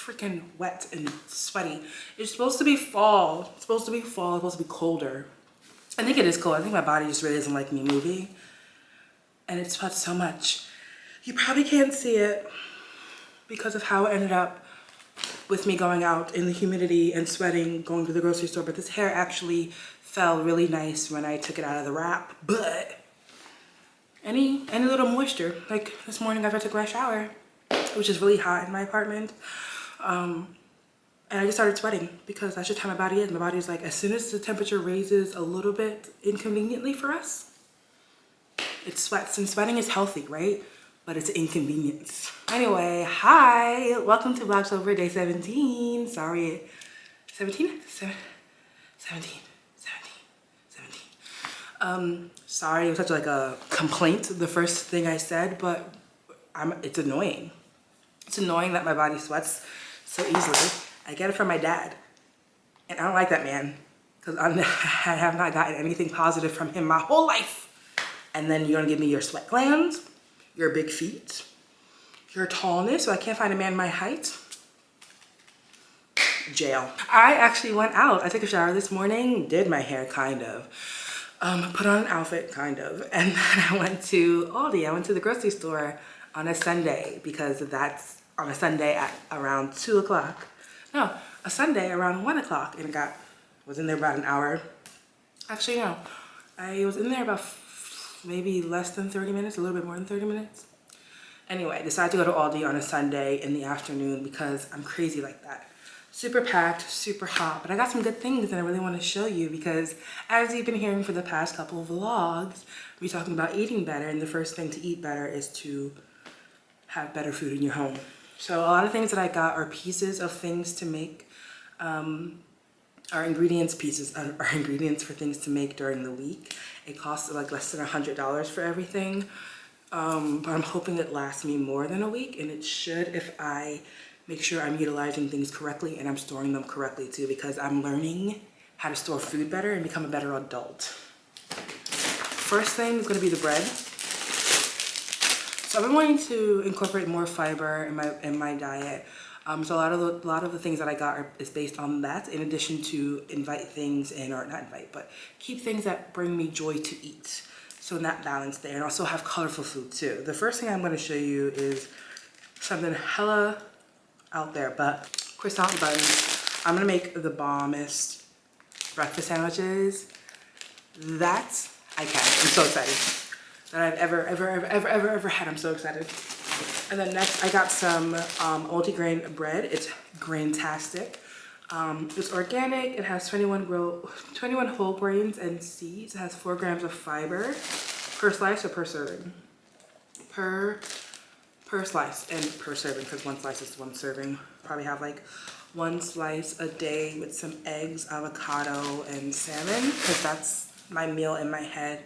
freaking wet and sweaty. It's supposed to be fall. It's supposed to be fall. It's supposed to be colder. I think it is cold. I think my body just really doesn't like me moving. And it sweats so much. You probably can't see it because of how it ended up with me going out in the humidity and sweating, going to the grocery store. But this hair actually fell really nice when I took it out of the wrap. But any little moisture, like this morning after I took my shower, which is really hot in my apartment, and I just started sweating because that's just how my body is. My body is like, as soon as the temperature raises a little bit inconveniently for us, it sweats. And sweating is healthy, right? But it's an inconvenience. Anyway, hi, welcome to Vlogtober day 17. Sorry, 17? 17. Sorry, it was such like a complaint, the first thing I said, but it's annoying. It's annoying that my body sweats so easily. I get it from my dad, and I don't like that man because I have not gotten anything positive from him my whole life. And then you're gonna give me your sweat glands, your big feet, your tallness, so I can't find a man my height. Jail. I actually went out. I took a shower this morning, did my hair kind of, put on an outfit kind of, and then I went to Aldi. I went to the grocery store on a Sunday because that's on a Sunday at around 2 o'clock. No, a Sunday around 1 o'clock, and was in there about an hour. Actually, no, I was in there about maybe less than 30 minutes, a little bit more than 30 minutes. Anyway, I decided to go to Aldi on a Sunday in the afternoon because I'm crazy like that. Super packed, super hot, but I got some good things that I really want to show you because as you've been hearing for the past couple of vlogs, we're talking about eating better, and the first thing to eat better is to have better food in your home. So a lot of things that I got are pieces of things to make, are ingredients for things to make during the week. It costs like less than $100 for everything, but I'm hoping it lasts me more than a week, and it should if I make sure I'm utilizing things correctly and I'm storing them correctly too, because I'm learning how to store food better and become a better adult. First thing is going to be the bread. So I've been wanting to incorporate more fiber in my diet. So a lot of the things that I got is based on that, in addition to keep things that bring me joy to eat. So in that balance there, and also have colorful food too. The first thing I'm going to show you is something hella out there, but croissant buns. I'm gonna make the bombest breakfast sandwiches that I can. I'm so excited. That I've ever had. I'm so excited. And then next I got some multigrain bread. It's grain-tastic. It's organic. It has 21 whole grains and seeds. It has 4 grams of fiber per slice or per serving? Per slice and per serving, because 1 slice is 1 serving. Probably have like 1 slice a day with some eggs, avocado, and salmon, because that's my meal in my head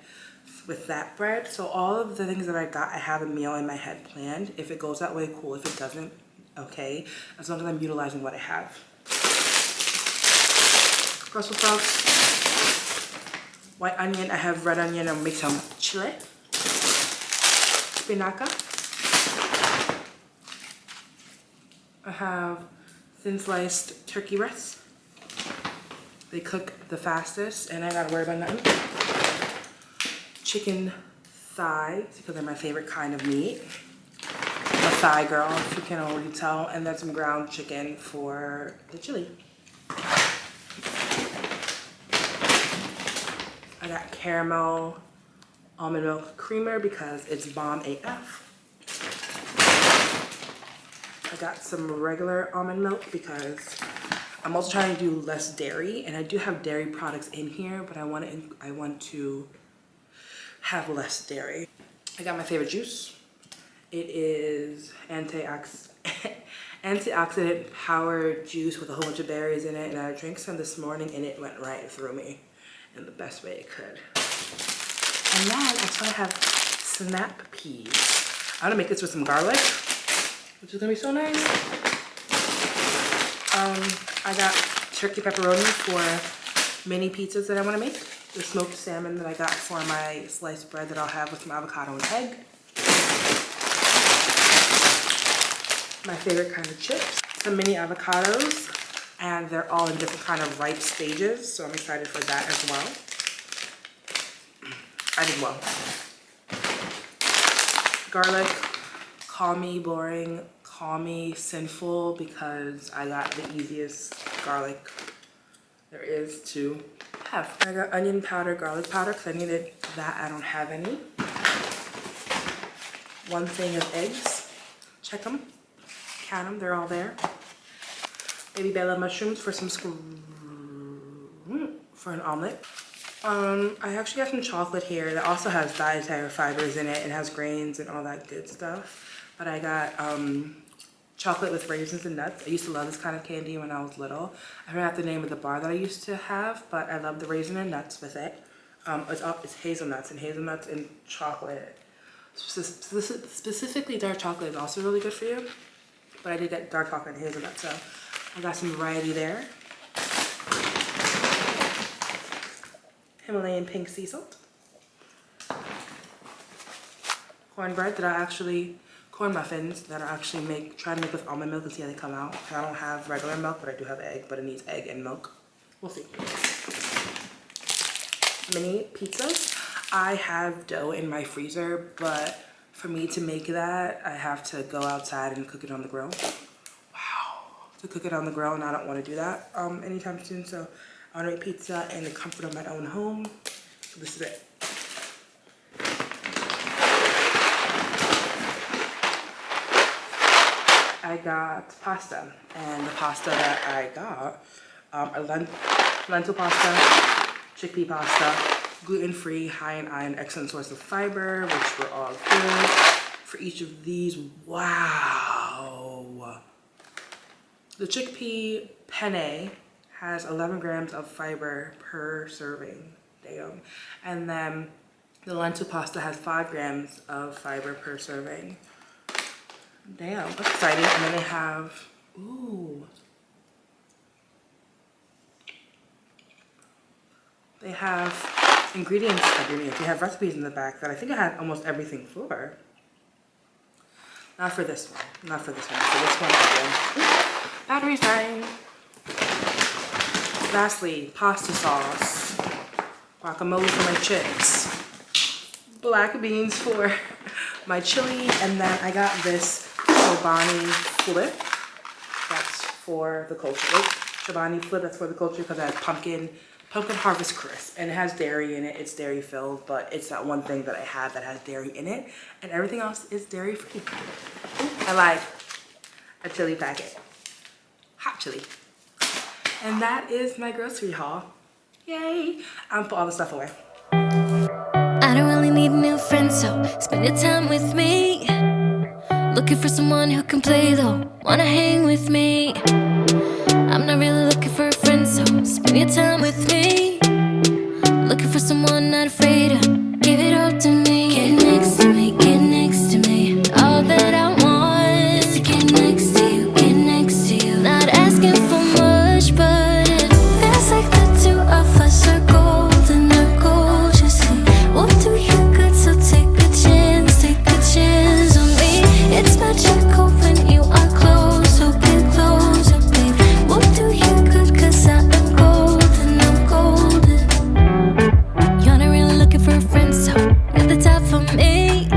with that bread. So all of the things that I got, I have a meal in my head planned. If it goes that way, cool. If it doesn't, okay. As long as I'm utilizing what I have. Brussels sprouts, white onion. I have red onion. I'll make some chile, spinaca. I have thin sliced turkey breasts. They cook the fastest and I gotta worry about nothing. Chicken thighs, because they're my favorite kind of meat. I'm a thigh girl, if you can already tell. And then some ground chicken for the chili. I got caramel almond milk creamer because it's bomb AF. I got some regular almond milk because I'm also trying to do less dairy, and I do have dairy products in here, but I want to have less dairy. I got my favorite juice. It is antioxidant powered juice with a whole bunch of berries in it, and I drank some this morning and it went right through me in the best way it could. And then I still have snap peas. I'm gonna make this with some garlic, which is gonna be so nice. I got turkey pepperoni for mini pizzas that I wanna make. The smoked salmon that I got for my sliced bread that I'll have with some avocado and egg. My favorite kind of chips. some mini avocados, and they're all in different kind of ripe stages, so I'm excited for that as well. I did well. Garlic, call me boring, call me sinful, because I got the easiest garlic there is to have. I got onion powder, garlic powder, because I needed that. I don't have any. 1 thing of eggs. Check them, count them, they're all there. Baby bella mushrooms for some for an omelet. I actually have some chocolate here that also has dietary fibers in it. It has grains and all that good stuff. But I got chocolate with raisins and nuts. I used to love this kind of candy when I was little. I forgot the name of the bar that I used to have, but I love the raisin and nuts with it. It's hazelnuts and chocolate. Specifically dark chocolate is also really good for you. But I did get dark chocolate and hazelnut, so I got some variety there. Himalayan pink sea salt. Cornbread corn muffins that I actually try to make with almond milk and see how they come out. I don't have regular milk, but I do have egg, but it needs egg and milk. We'll see. Mini pizzas. I have dough in my freezer, but for me to make that, I have to go outside and cook it on the grill. Wow. To cook it on the grill, and I don't want to do that anytime soon, so I want to make pizza in the comfort of my own home. So this is it. I got pasta, and the pasta that I got are lentil pasta, chickpea pasta, gluten-free, high in iron, excellent source of fiber, which were all good. For each of these, wow. The chickpea penne has 11 grams of fiber per serving, damn. And then the lentil pasta has 5 grams of fiber per serving. Damn, that's exciting. And then they have, they have ingredients. They have recipes in the back that I think I had almost everything for. Not for this one. For this one again. Battery's dying. Lastly, pasta sauce. Guacamole for my chips. Black beans for my chili. And then I got this Chobani flip. That's for the culture. Chobani flip, that's for the culture because it has pumpkin harvest crisp, and it has dairy in it. It's dairy filled, but it's that one thing that I have that has dairy in it, and everything else is dairy free. I like a chili packet, hot chili. And that is my grocery haul. Yay! I'm gonna put all the stuff away. I don't really need new friends, so spend your time with me. Looking for someone who can play though, wanna hang with me. I'm not really looking for a friend, so spend your time with me. Looking for someone not afraid to give it all to me. Get next to me, get next to me. All that I want is to get next to you, get next to you. Not asking for much, but it feels like the two of us are golden or gold. You see, we'll do you good, so take a chance on me. It's magical when you are close, so get close, oh babe. We'll do you good, cause I am golden, I'm golden. You're not really looking for a friend, so you're the type for me.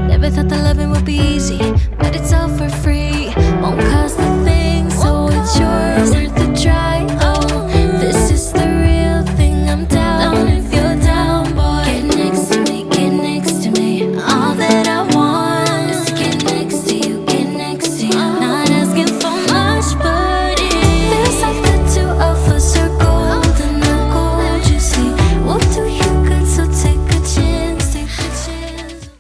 Never thought that loving would be easy, but it's all for free. Won't cost a thing, so it's yours, worth a try. Oh, this is the real thing, I'm down if you're down, boy. Get next to me, get next to me. All that I want is to get next to you, get next to you. Not asking for much, but it feels like the two of us are golden or gold. You see, we'll do you good, so take a chance, take a chance.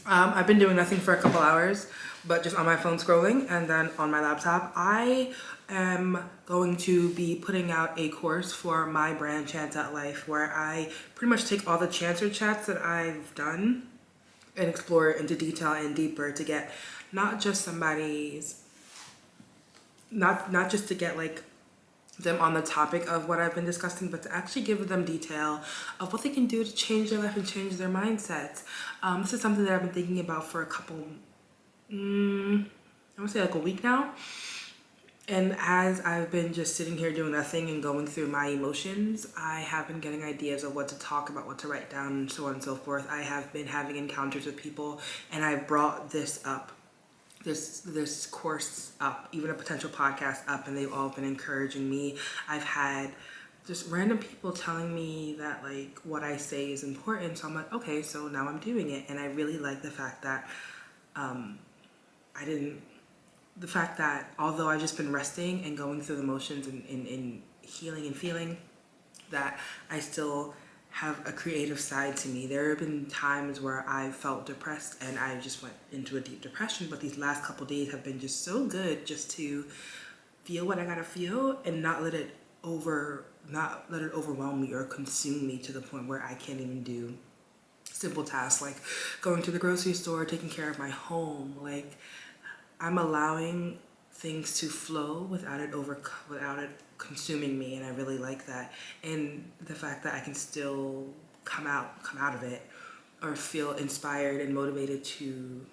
I've been doing nothing for a couple hours, but just on my phone scrolling, and then on my laptop. I am going to be putting out a course for my brand Chance at Life, where I pretty much take all the Chancer chats that I've done and explore it into detail and deeper to get not just somebody's, not just to get like them on the topic of what I've been discussing, but to actually give them detail of what they can do to change their life and change their mindsets. This is something that I've been thinking about for a couple, I would say like a week now. And as I've been just sitting here doing nothing and going through my emotions, I have been getting ideas of what to talk about, what to write down, and so on and so forth. I have been having encounters with people, and I brought this up, this course up, even a potential podcast up, and they've all been encouraging me. I've had just random people telling me that like what I say is important, so I'm like, okay, so now I'm doing it. And I really like the fact that I didn't the fact that although I've just been resting and going through the motions and healing and feeling, that I still have a creative side to me. There have been times where I felt depressed and I just went into a deep depression, but these last couple days have been just so good just to feel what I gotta feel and not let it overwhelm me or consume me to the point where I can't even do simple tasks like going to the grocery store, taking care of my home. Like, I'm allowing things to flow without it consuming me, and I really like that. And the fact that I can still come out of it or feel inspired and motivated to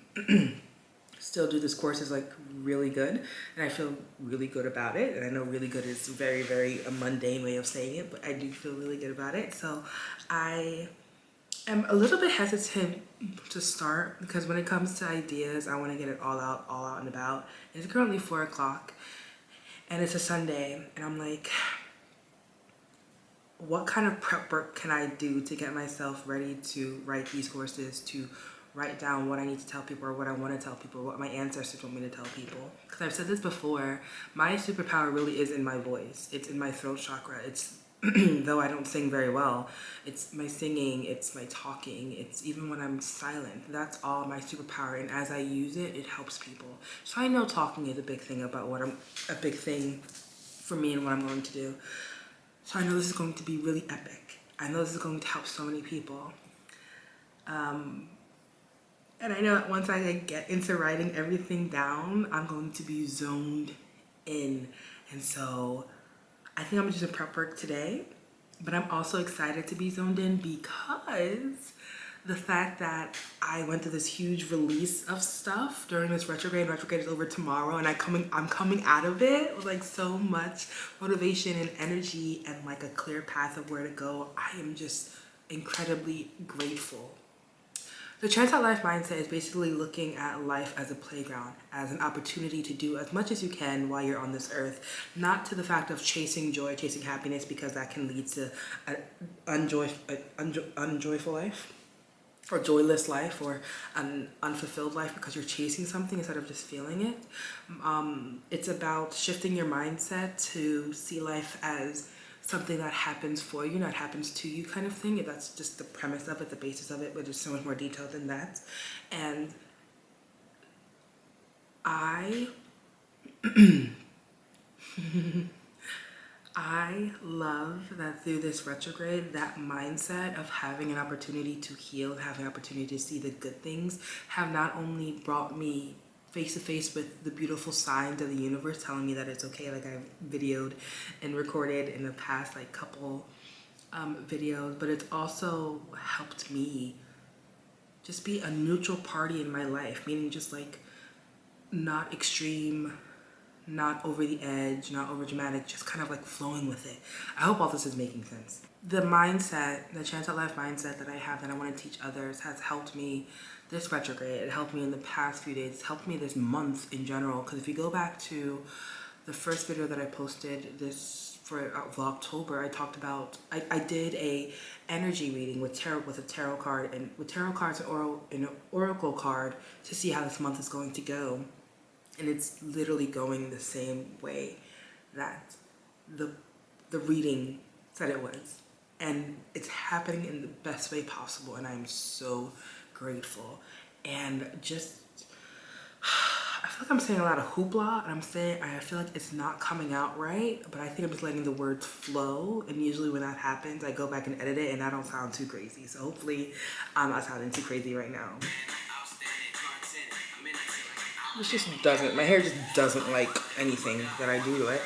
still do this course is like really good, and I feel really good about it. And I know really good is very, very a mundane way of saying it, but I do feel really good about it. So I am a little bit hesitant to start because when it comes to ideas, I want to get it all out and about. It's currently 4 o'clock and it's a Sunday, and I'm like, what kind of prep work can I do to get myself ready to write these courses, to write down what I need to tell people or what I want to tell people, what my ancestors want me to tell people? Because I've said this before, my superpower really is in my voice. It's in my throat chakra. It's though I don't sing very well, it's my singing, it's my talking, it's even when I'm silent. That's all my superpower, and as I use it, it helps people. So I know talking is a big thing a big thing for me and what I'm going to do. So I know this is going to be really epic. I know this is going to help so many people. And I know that once I get into writing everything down, I'm going to be zoned in. And so I think I'm just in prep work today, but I'm also excited to be zoned in because the fact that I went through this huge release of stuff during this retrograde. Retrograde is over tomorrow, and I'm coming out of it with like so much motivation and energy and like a clear path of where to go. I am just incredibly grateful. The Trans Life mindset is basically looking at life as a playground, as an opportunity to do as much as you can while you're on this earth, not to the fact of chasing joy, chasing happiness, because that can lead to an unjoyful life, or joyless life, or an unfulfilled life because you're chasing something instead of just feeling it. It's about shifting your mindset to see life as something that happens for you, not happens to you kind of thing. That's just the premise of it, the basis of it, but there's so much more detail than that. And I love that through this retrograde, that mindset of having an opportunity to heal, having an opportunity to see the good things, have not only brought me face to face with the beautiful signs of the universe telling me that it's okay, like I've videoed and recorded in the past like couple videos, but it's also helped me just be a neutral party in my life, meaning just like not extreme, not over the edge, not over dramatic, just kind of like flowing with it. I hope all this is making sense. The mindset, the Chance at Life mindset that I have that I want to teach others has helped me this retrograde. It helped me in the past few days. It's helped me this month in general. Because if you go back to the first video that I posted this for Vlogtober, I talked about, I did a energy reading with a tarot card, and with tarot cards and an oracle card to see how this month is going to go. And it's literally going the same way that the reading said it was. And it's happening in the best way possible, and I'm so grateful. And just, I feel like I'm saying a lot of hoopla, and I feel like it's not coming out right, but I think I'm just letting the words flow. And usually when that happens, I go back and edit it, and I don't sound too crazy. So hopefully I'm not sounding too crazy right now. This just doesn't, my hair just doesn't like anything that I do to it.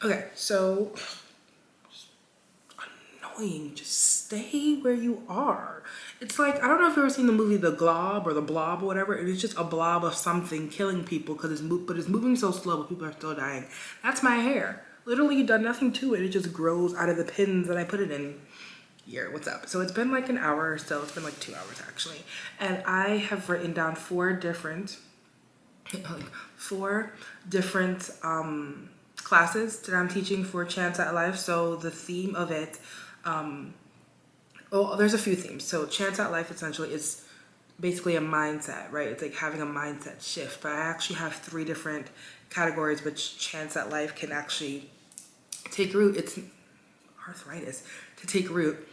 Okay, so annoying. Just stay where you are. It's like, I don't know if you've ever seen the movie The Glob or The Blob or whatever. It is just a blob of something killing people because it's moving so slow, but people are still dying. That's my hair. Literally, you've done nothing to it. It just grows out of the pins that I put it in. Here, what's up? So it's been like an hour or so. It's been like 2 hours actually. And I have written down four different classes that I'm teaching for Chance at Life. So the theme of it, there's a few themes. So Chance at Life essentially is basically a mindset, right? It's like having a mindset shift. But I actually have three different categories which Chance at Life can actually take root. It's arthritis to take root.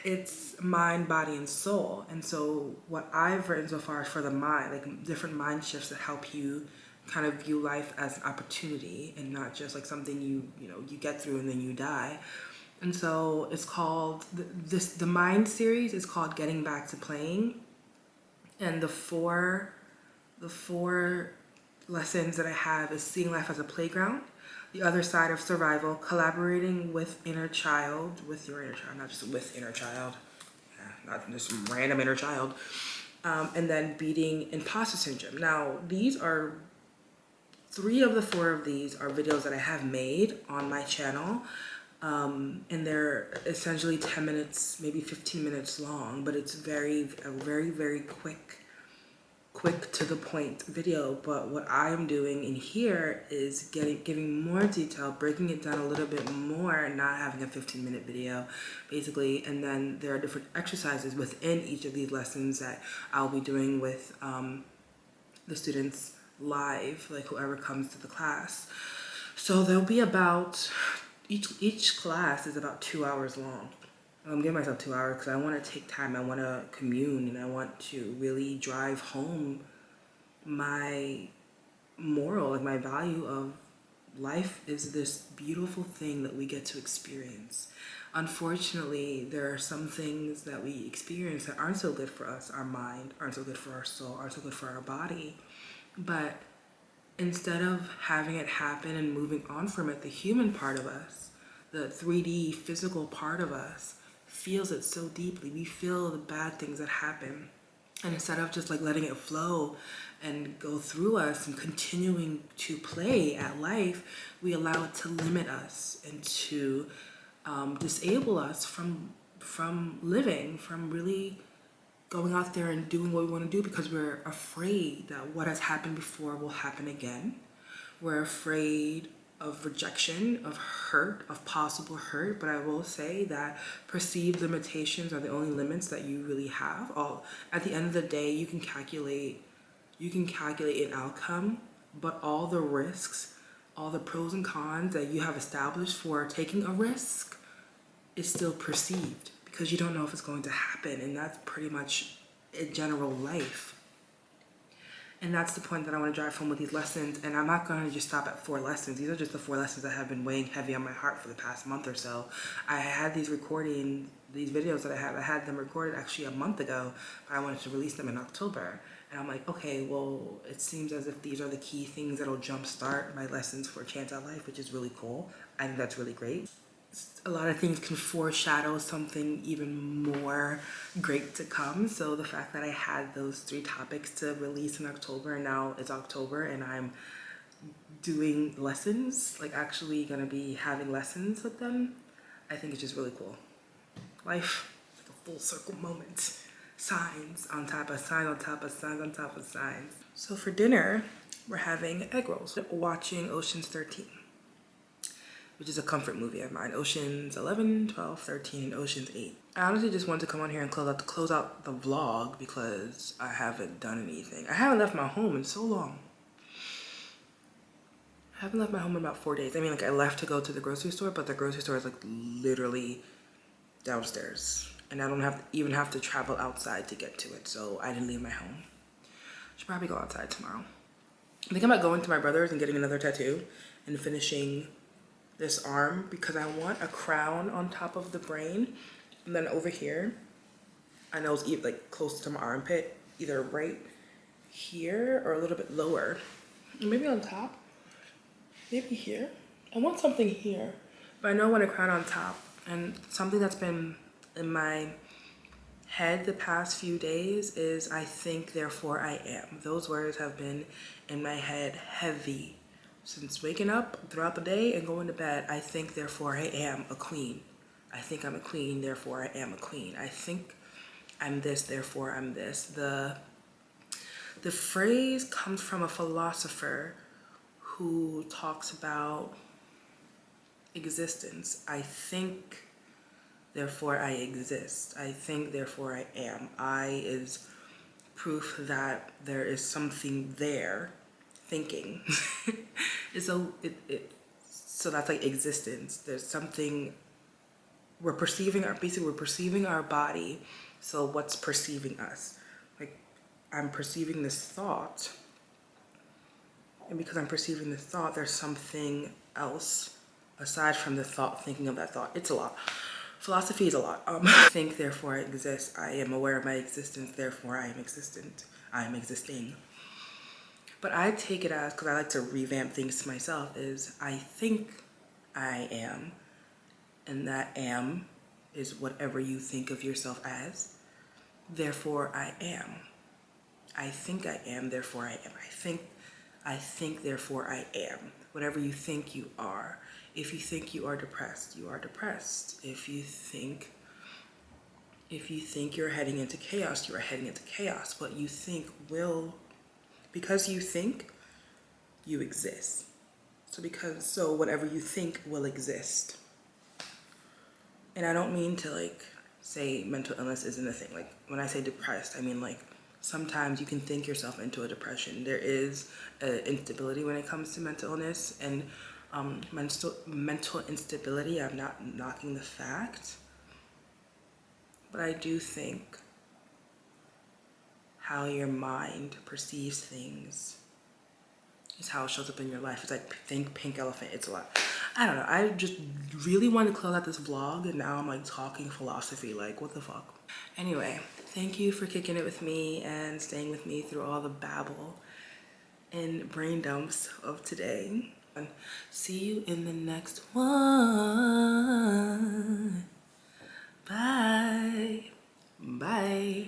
It's mind, body, and soul. And so what I've written so far is for the mind, like different mind shifts that help you kind of view life as an opportunity and not just like something you get through and then you die. And so it's called the mind series is called Getting Back to Playing. And the four lessons that I have is seeing life as a playground, the other side of survival, collaborating with your inner child, not just with inner child, not just some random inner child, and then beating imposter syndrome. Now, these are 3 of the 4 of these are videos that I have made on my channel, and they're essentially 10 minutes, maybe 15 minutes long, but it's a very, very quick to the point video. But what I'm doing in here is giving more detail, breaking it down a little bit more, not having a 15-minute video basically. And then there are different exercises within each of these lessons that I'll be doing with the students live, like whoever comes to the class. So there'll be about each class is about 2 hours long. I'm giving myself 2 hours because I want to take time. I want to commune and I want to really drive home my moral, like my value of life is this beautiful thing that we get to experience. Unfortunately, there are some things that we experience that aren't so good for us. Our mind aren't so good for our soul, aren't so good for our body. But instead of having it happen and moving on from it, the human part of us, the 3D physical part of us, feels it so deeply. We feel the bad things that happen. And instead of just like letting it flow and go through us and continuing to play at life, we allow it to limit us and to disable us from living, from really going out there and doing what we want to do, because we're afraid that what has happened before will happen again. We're afraid of rejection, of hurt, of possible hurt. But I will say that perceived limitations are the only limits that you really have. At the end of the day, you can calculate an outcome, but all the risks, all the pros and cons that you have established for taking a risk is still perceived because you don't know if it's going to happen. And that's pretty much in general life. And that's the point that I want to drive home with these lessons. And I'm not going to just stop at 4 lessons. These are just the 4 lessons that have been weighing heavy on my heart for the past month or so. I had these videos that I had them recorded actually a month ago, but I wanted to release them in October. And I'm like, okay, well, it seems as if these are the key things that'll jumpstart my lessons for Chance at Life, which is really cool. I think that's really great. A lot of things can foreshadow something even more great to come. So the fact that I had those 3 topics to release in October, and now it's October and I'm doing lessons, like actually gonna be having lessons with them, I think it's just really cool. Life, like a full circle moment. Signs on top of signs on top of signs on top of signs. So for dinner, we're having egg rolls. Watching Ocean's 13. Which is a comfort movie of mine. Oceans 11, 12, 13, and Oceans 8. I honestly just wanted to come on here and close out the vlog because I haven't done anything. I haven't left my home in so long. I haven't left my home in about 4 days. I mean, like I left to go to the grocery store, but the grocery store is like literally downstairs. And I don't even have to travel outside to get to it. So I didn't leave my home. Should probably go outside tomorrow. I think I might go into my brother's and getting another tattoo and finishing this arm because I want a crown on top of the brain, and then over here I know it's like close to my armpit, either right here or a little bit lower, maybe on top, maybe here. I want something here, but I know I want a crown on top And something that's been in my head the past few days is I think, therefore I am. Those words have been in my head heavy since waking up throughout the day and going to bed. I think, therefore I am a queen. I think I'm a queen, therefore I am a queen. I think I'm this, therefore I'm this. The phrase comes from a philosopher who talks about existence. I think, therefore I exist. I think, therefore I am. I is proof that there is something there, thinking. So that's like existence. There's something we're perceiving we're perceiving our body. So what's perceiving us? Like, I'm perceiving this thought, and because I'm perceiving this thought, there's something else aside from the thought, thinking of that thought. It's a lot. Philosophy is a lot. I think, therefore I exist. I am aware of my existence, therefore I am existent. I am existing. But I take it as, because I like to revamp things to myself, is I think I am, and that am is whatever you think of yourself as. Therefore I am. I think I am, therefore I am. I think, therefore I am. Whatever you think you are. If you think you are depressed, you are depressed. If you think you're heading into chaos, you are heading into chaos. What you think will, because you think, you exist. So whatever you think will exist. And I don't mean to like say mental illness isn't a thing. Like when I say depressed, I mean like sometimes you can think yourself into a depression. There is instability when it comes to mental illness and mental instability. I'm not knocking the fact, but I do think how your mind perceives things is how it shows up in your life. It's like think pink elephant. It's a lot. I don't know. I just really wanted to close out this vlog, and now I'm like talking philosophy. Like, what the fuck? Anyway, thank you for kicking it with me and staying with me through all the babble and brain dumps of today. And see you in the next one. Bye. Bye.